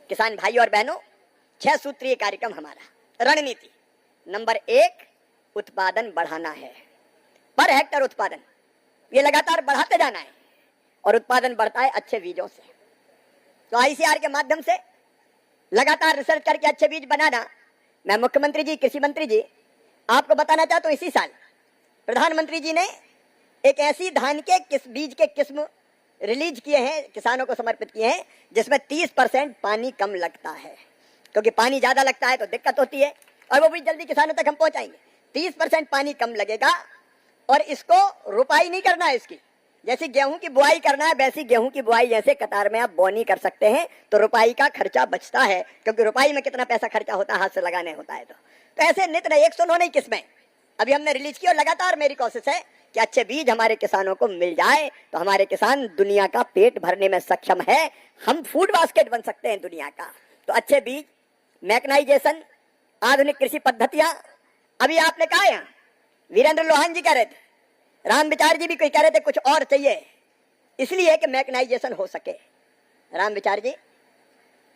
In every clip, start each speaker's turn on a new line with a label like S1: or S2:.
S1: किसान भाई और बहनों, 6 सूत्रीय कार्यक्रम हमारा। रणनीति नंबर 1, उत्पादन बढ़ाना है। पर हेक्टर उत्पादन ये लगातार बढ़ाते जाना है और उत्पादन बढ़ता है अच्छे बीजों से। तो आईसीआर के माध्यम से लगातार रिसर्च करके अच्छे बीज बनाना। मैं मुख्यमंत्री जी, कृषि मंत्री जी, आपको बताना चाहता हूं, इसी साल प्रधानमंत्री जी ने एक ऐसी धान के बीज के किस्म रिलीज किए हैं, किसानों को समर्पित किए हैं, जिसमें 30% पानी कम लगता है। क्योंकि पानी ज्यादा लगता है तो दिक्कत होती है और वो भी जल्दी किसानों तक हम पहुंचाएंगे। 30% पानी कम लगेगा और इसको रुपाई नहीं करना है। इसकी जैसी गेहूं की बुआई करना है वैसी गेहूं की बुआई जैसे कतार में आप बोनी कर सकते हैं, तो रुपाई का खर्चा बचता है। क्योंकि रुपाई में कितना पैसा खर्चा होता है, हाथ से लगाने होता है। तो ऐसे नित नए 109 किस्में अभी हमने रिलीज की और लगातार मेरी कोशिश है कि अच्छे बीज हमारे किसानों को मिल जाए तो हमारे किसान दुनिया का पेट भरने में सक्षम है। हम फूड बास्केट बन सकते हैं दुनिया का। तो अच्छे बीज, मैकेनाइजेशन, आधुनिक कृषि पद्धतियां। अभी आपने कहा है, वीरेंद्र लोहान जी कह रहे थे, राम विचार जी भी कोई कह रहे थे कुछ और चाहिए, इसलिए कि मैकेनाइजेशन हो सके। राम विचार जी,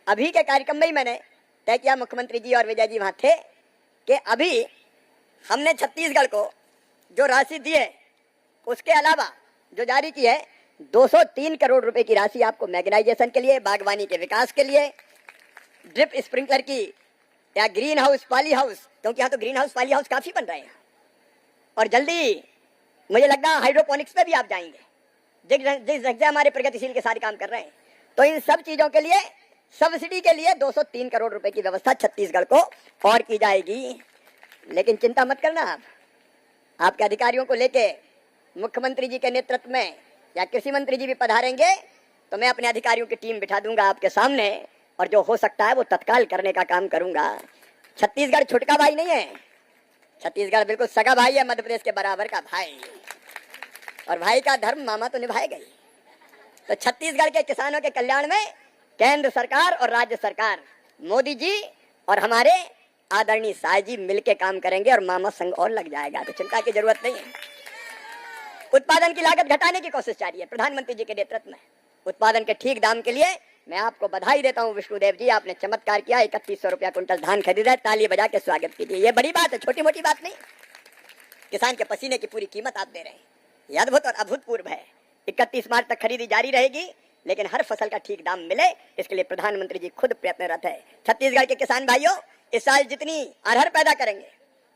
S1: अभी के कार्यक्रम में ही मैंने तय किया, मुख्यमंत्री जी और विजय जी वहां थे, कि अभी हमने छत्तीसगढ़ को जो राशि दी है उसके अलावा जो जारी की है 203 करोड़ रुपए की राशि आपको मैकेनाइजेशन के लिए, बागवानी के विकास के लिए, ड्रिप स्प्रिंकलर की या ग्रीन हाउस पॉली हाउस, क्योंकि यहाँ तो ग्रीन हाउस पॉली हाउस काफी बन रहे हैं और जल्दी मुझे लगता है हाइड्रोपोनिक्स पे भी आप जाएंगे, जिस जगह हमारे प्रगतिशील के सारे काम कर रहे हैं। तो इन सब चीजों के लिए सब्सिडी के लिए 203 करोड़ रुपए की व्यवस्था छत्तीसगढ़ को और की जाएगी। लेकिन चिंता मत करना, आपके अधिकारियों को लेके मुख्यमंत्री जी के नेतृत्व में या कृषि मंत्री जी भी पधारेंगे तो मैं अपने अधिकारियों की टीम बिठा दूंगा आपके सामने और जो हो सकता है वो तत्काल करने का काम करूंगा। छत्तीसगढ़ छुटका भाई नहीं है, छत्तीसगढ़ बिल्कुल सगा भाई है, मध्य प्रदेश के बराबर का भाई, और भाई का धर्म मामा तो निभाएगा ही। तो छत्तीसगढ़ के किसानों के कल्याण में केंद्र सरकार और राज्य सरकार, मोदी जी और हमारे आदरणीय शाह जी मिलके काम करेंगे और मामा संग और लग जाएगा, तो चिंता की जरूरत नहीं है। उत्पादन की लागत घटाने की कोशिश जारी है प्रधानमंत्री जी के नेतृत्व में। उत्पादन के ठीक दाम के लिए मैं आपको बधाई देता हूं विष्णुदेव जी, आपने चमत्कार किया, 3100 रुपया कुंटल धान खरीदा है, ताली बजा के स्वागत कीजिए। ये बड़ी बात है, छोटी मोटी बात नहीं। किसान के पसीने की पूरी कीमत आप दे रहे हैं, ये अद्भुत और अभूतपूर्व है। 31 मार्च तक खरीदी जारी रहेगी, लेकिन हर फसल का ठीक दाम मिले इसके लिए प्रधानमंत्री जी खुद प्रयत्नरत है। छत्तीसगढ़ के किसान भाइयों, इस साल जितनी अरहर पैदा करेंगे,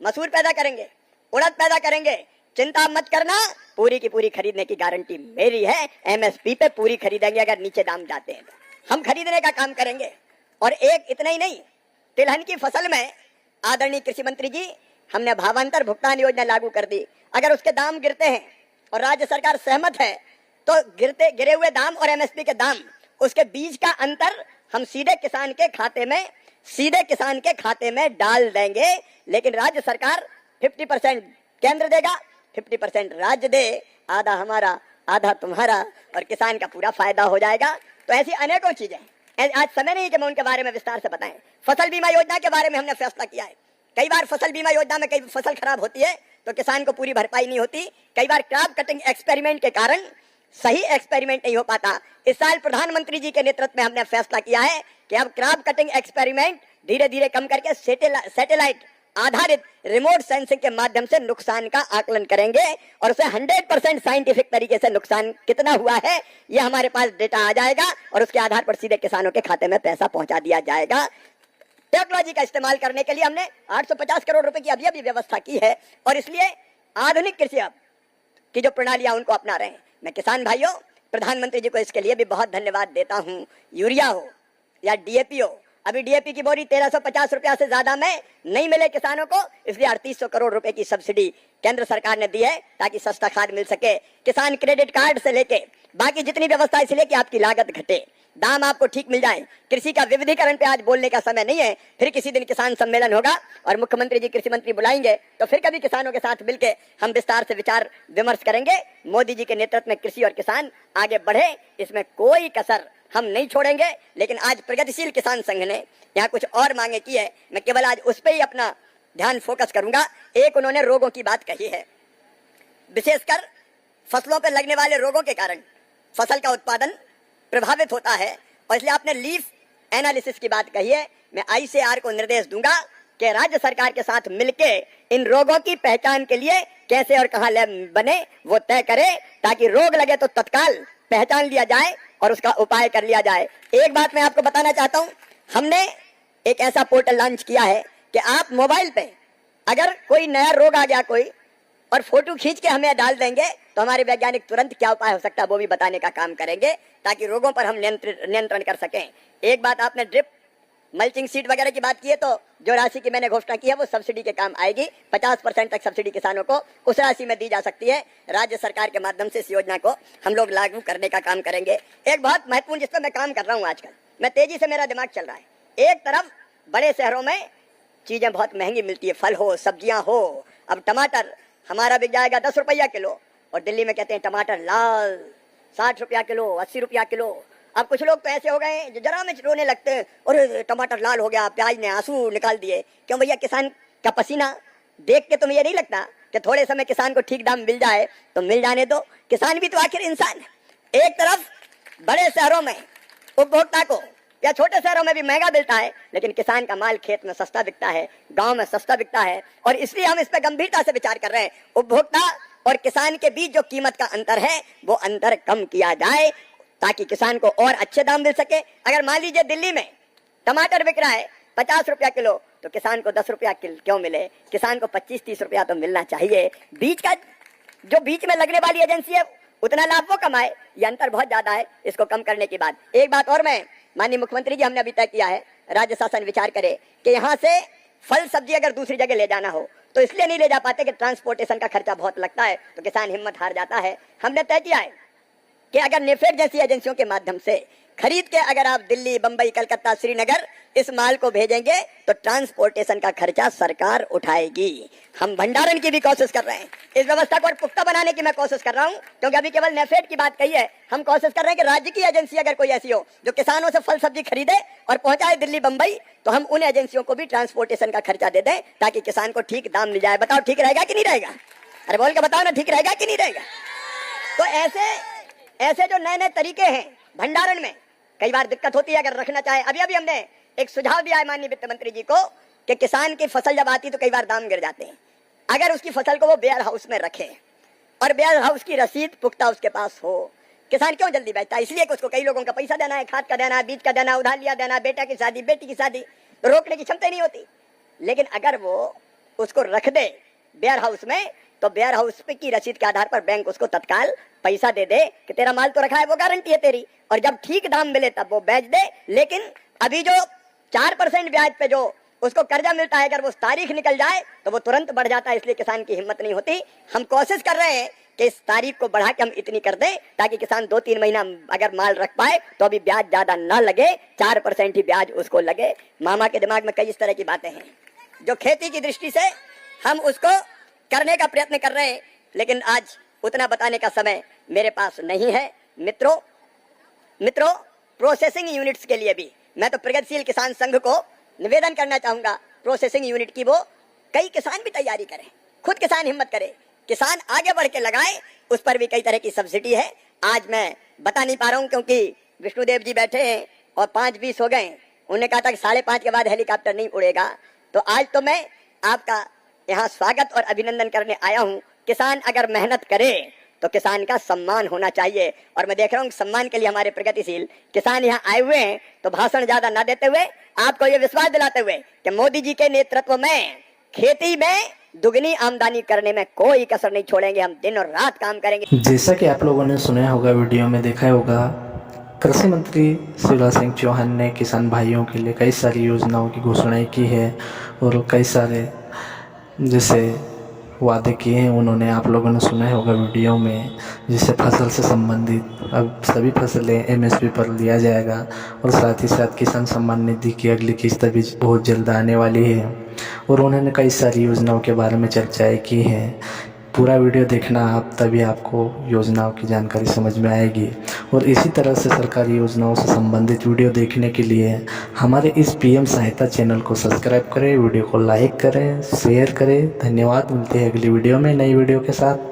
S1: मसूर पैदा करेंगे, उड़द पैदा करेंगे, चिंता मत करना, पूरी की पूरी खरीदने की गारंटी मेरी है। एमएसपी पे पूरी खरीदेंगे, अगर नीचे दाम जाते हैं तो हम खरीदने का काम करेंगे। और एक इतना ही नहीं, तिलहन की फसल में आदरणीय कृषि मंत्री जी हमने भावांतर भुगतान योजना लागू कर दी। अगर उसके दाम गिरते हैं और राज्य सरकार सहमत है तो गिरे हुए दाम और एमएसपी के दाम, उसके बीच का अंतर हम सीधे किसान के खाते में डाल देंगे। लेकिन राज्य सरकार 50% केंद्र देगा, 50% राज्य दे, आधा हमारा आधा तुम्हारा, और किसान का पूरा फायदा हो जाएगा। तो ऐसी अनेकों चीजें, आज समय नहीं कि मैं उनके बारे में विस्तार से बताएं। फसल बीमा योजना के बारे में हमने फैसला किया है। कई बार फसल बीमा योजना में कई फसल खराब होती है तो किसान को पूरी भरपाई नहीं होती। कई बार क्रॉप कटिंग एक्सपेरिमेंट के कारण सही एक्सपेरिमेंट नहीं हो पाता। इस साल प्रधानमंत्री जी के नेतृत्व में हमने फैसला किया है कि अब क्रॉप कटिंग एक्सपेरिमेंट धीरे धीरे कम करके सैटेलाइट आधारित रिमोट सेंसिंग के माध्यम से नुकसान का आकलन करेंगे और उसे 100% साइंटिफिक तरीके से नुकसान कितना हुआ है ये हमारे पास डेटा आ जाएगा और उसके आधार पर सीधे किसानों के खाते में पैसा पहुंचा दिया जाएगा। टेक्नोलॉजी का इस्तेमाल करने के लिए हमने 850 करोड़ रुपए की अभी व्यवस्था की है और इसलिए आधुनिक कृषि की जो प्रणालियां उनको अपना रहे हैं। मैं किसान भाइयों, प्रधानमंत्री जी को इसके लिए भी बहुत धन्यवाद देता हूं। यूरिया हो या डीएपी हो, अभी डीएपी की बोरी 1350 रुपया से ज्यादा में नहीं मिले किसानों को, इसलिए 3800 करोड़ रुपए की सब्सिडी केंद्र सरकार ने दी है ताकि सस्ता खाद मिल सके। किसान क्रेडिट कार्ड से लेके बाकी जितनी व्यवस्था, इसलिए कि आपकी लागत घटे, दाम आपको ठीक मिल जाए। कृषि का विविधीकरण पे आज बोलने का समय नहीं है, फिर किसी दिन किसान सम्मेलन होगा और मुख्यमंत्री जी कृषि मंत्री बुलाएंगे तो फिर कभी किसानों के साथ मिलकर हम विस्तार से विचार विमर्श करेंगे। मोदी जी के नेतृत्व में कृषि और किसान आगे बढ़े, इसमें कोई कसर हम नहीं छोड़ेंगे। लेकिन आज प्रगतिशील किसान संघ ने यहाँ कुछ और मांगे की है, मैं केवल आज उस पर ही अपना ध्यान फोकस करूंगा। एक, उन्होंने रोगों की बात कही है, विशेषकर फसलों पर लगने वाले रोगों के कारण फसल का उत्पादन प्रभावित होता है और इसलिए आपने लीफ एनालिसिस की बात कही है, मैं ICAR को निर्देश दूंगा कि राज्य सरकार के साथ मिलके इन रोगों की पहचान के लिए कैसे और कहां लैब बने वो तय करे, ताकि रोग लगे तो तत्काल पहचान लिया जाए और उसका उपाय कर लिया जाए। एक बात मैं आपको बताना चाहता हूं, हमने एक ऐसा पोर्टल लॉन्च किया है कि आप मोबाइल पे अगर कोई नया रोग आ गया कोई और फोटो खींच के हमें डाल देंगे तो हमारे वैज्ञानिक तुरंत क्या उपाय हो सकता है वो भी बताने का काम करेंगे, ताकि रोगों पर हम नियंत्रण कर सकें। एक बात, आपने ड्रिप मल्चिंग सीट वगैरह की बात की है, तो जो राशि की मैंने घोषणा की है वो सब्सिडी के काम आएगी। 50% तक सब्सिडी किसानों को उस राशि में दी जा सकती है। राज्य सरकार के माध्यम से इस योजना को हम लोग लागू करने का काम करेंगे। एक बहुत महत्वपूर्ण जिस पर मैं काम कर रहा हूँ आजकल, मैं तेजी से मेरा दिमाग चल रहा है। एक तरफ बड़े शहरों में चीजें बहुत महंगी मिलती है, फल हो सब्जियां हो। अब टमाटर हमारा बिक जाएगा 10 रुपया किलो और दिल्ली में कहते हैं टमाटर लाल 60 रुपया किलो, 80 रुपया किलो। अब कुछ लोग तो ऐसे हो गए जो जरा में रोने लगते हैं, और टमाटर लाल हो गया, प्याज ने आंसू निकाल दिए। क्यों भैया, किसान का पसीना देख के तुम्हें ये नहीं लगता कि थोड़े समय किसान को ठीक दाम मिल जाए तो मिल जाने दो। किसान भी तो आखिर इंसान है। एक तरफ बड़े शहरों में उपभोक्ता को या छोटे शहरों में भी महंगा मिलता है, लेकिन किसान का माल खेत में सस्ता बिकता है, गांव में सस्ता बिकता है। और इसलिए हम इस पर गंभीरता से विचार कर रहे हैं। उपभोक्ता और किसान के बीच जो कीमत का अंतर है वो अंतर कम किया जाए, ताकि किसान को और अच्छे दाम मिल सके। अगर मान लीजिए दिल्ली में टमाटर बिक रहा है 50 रुपया किलो, तो किसान को 10 रुपया क्यों मिले? किसान को 25-30 रुपया तो मिलना चाहिए। बीच का जो बीच में लगने वाली एजेंसी है उतना लाभ वो कमाए। ये अंतर बहुत ज्यादा है। इसको कम करने की बात। एक बात और, मैं माननीय मुख्यमंत्री जी, हमने अभी तय किया है, राज्य शासन विचार करे कि यहाँ से फल सब्जी अगर दूसरी जगह ले जाना हो तो इसलिए नहीं ले जा पाते कि ट्रांसपोर्टेशन का खर्चा बहुत लगता है, तो किसान हिम्मत हार जाता है। हमने तय किया है कि अगर नेफेड जैसी एजेंसियों के माध्यम से खरीद के अगर आप दिल्ली, बंबई, कलकत्ता, श्रीनगर इस माल को भेजेंगे तो ट्रांसपोर्टेशन का खर्चा सरकार उठाएगी। हम भंडारण की भी कोशिश कर रहे हैं। इस व्यवस्था को और पुख्ता बनाने की मैं कोशिश कर रहा हूं, क्योंकि अभी केवल नेफेड की बात कही है। हम कोशिश कर रहे हैं कि राज्य की एजेंसी अगर कोई ऐसी हो जो किसानों से फल सब्जी खरीदे और पहुंचाए दिल्ली, बंबई, तो हम उन एजेंसियों को भी ट्रांसपोर्टेशन का खर्चा दे दें, ताकि किसान को ठीक दाम मिल जाए। बताओ ठीक रहेगा कि नहीं रहेगा? अरे बोल के बताओ ना, ठीक रहेगा कि नहीं रहेगा? तो ऐसे जो नए नए तरीके हैं भंडारण में, कई बार दिक्कत होती है अगर रखना चाहे। अभी हमने एक सुझाव दिया है माननीय वित्त मंत्री जी को कि किसान की फसल जब आती तो कई बार दाम गिर जाते हैं। अगर उसकी फसल को वो वेयर हाउस में रखे और वेयर हाउस की रसीद पुख्ता उसके पास हो, किसान क्यों जल्दी बेचता है? इसलिए कि उसको कई लोगों का पैसा देना है, खाद का देना है, बीज का देना, उधार लिया देना, बेटा की शादी, बेटी की शादी, तो रोकने की क्षमता नहीं होती। लेकिन अगर वो उसको रख दे वेयर हाउस में, तो वेयर हाउस की रसीद के आधार पर बैंक उसको तत्काल पैसा दे दे कि तेरा माल तो रखा है, वो गारंटी है तेरी, और जब ठीक दाम मिले तब वो बेच दे। लेकिन अभी जो 4% ब्याज पे जो उसको कर्जा मिलता है, अगर वो तारीख निकल जाए तो वो तुरंत बढ़ जाता है। इसलिए किसान की हिम्मत नहीं होती। हम कोशिश कर रहे हैं कि इस तारीख को बढ़ा के हम इतनी कर दें ताकि किसान 2-3 महीना अगर माल रख पाए तो अभी ब्याज ज्यादा ना लगे, 4% ही ब्याज उसको लगे। मामा के दिमाग में कई इस तरह की बातें हैं जो खेती की दृष्टि से हम उसको करने का प्रयत्न कर रहे हैं, लेकिन आज उतना बताने का समय मेरे पास नहीं है। मित्रों, प्रोसेसिंग यूनिट्स के लिए भी मैं तो प्रगतिशील किसान संघ को निवेदन करना चाहूंगा, प्रोसेसिंग यूनिट की वो कई किसान भी तैयारी करें, खुद किसान हिम्मत करे, किसान आगे बढ़ के लगाए। उस पर भी कई तरह की सब्सिडी है। आज मैं बता नहीं पा रहा हूं क्योंकि विष्णुदेव जी बैठे हैं और 5:20 हो गए। उन्होंने कहा था कि 5:30 के बाद हेलीकॉप्टर नहीं उड़ेगा। तो आज तो मैं आपका यहाँ स्वागत और अभिनंदन करने आया हूँ। किसान अगर मेहनत करे तो किसान का सम्मान होना चाहिए, और मैं देख रहा हूँ सम्मान के लिए हमारे प्रगतिशील किसान यहाँ आए हुए हैं। तो भाषण ज्यादा न देते हुए आपको ये विश्वास दिलाते हुए कि मोदी जी के नेतृत्व में खेती में दुगनी आमदनी करने में कोई कसर नहीं छोड़ेंगे। हम दिन और रात काम करेंगे।
S2: जैसा कि आप लोगों ने सुना होगा, वीडियो में देखा होगा, कृषि मंत्री शिवराज सिंह चौहान ने किसान भाइयों के लिए कई सारी योजनाओं की घोषणाएं की है और कई सारे जैसे वादे किए हैं उन्होंने। आप लोगों ने सुना होगा वीडियो में, जिससे फसल से संबंधित अब सभी फसलें MSP पर लिया जाएगा, और साथ ही साथ किसान सम्मान निधि की अगली किस्त भी बहुत जल्द आने वाली है। और उन्होंने कई सारी योजनाओं के बारे में चर्चाएं की हैं। पूरा वीडियो देखना आप, तभी आपको योजनाओं की जानकारी समझ में आएगी। और इसी तरह से सरकारी योजनाओं से संबंधित वीडियो देखने के लिए हमारे इस PM सहायता चैनल को सब्सक्राइब करें, वीडियो को लाइक करें, शेयर करें। धन्यवाद। मिलते हैं अगली वीडियो में नई वीडियो के साथ।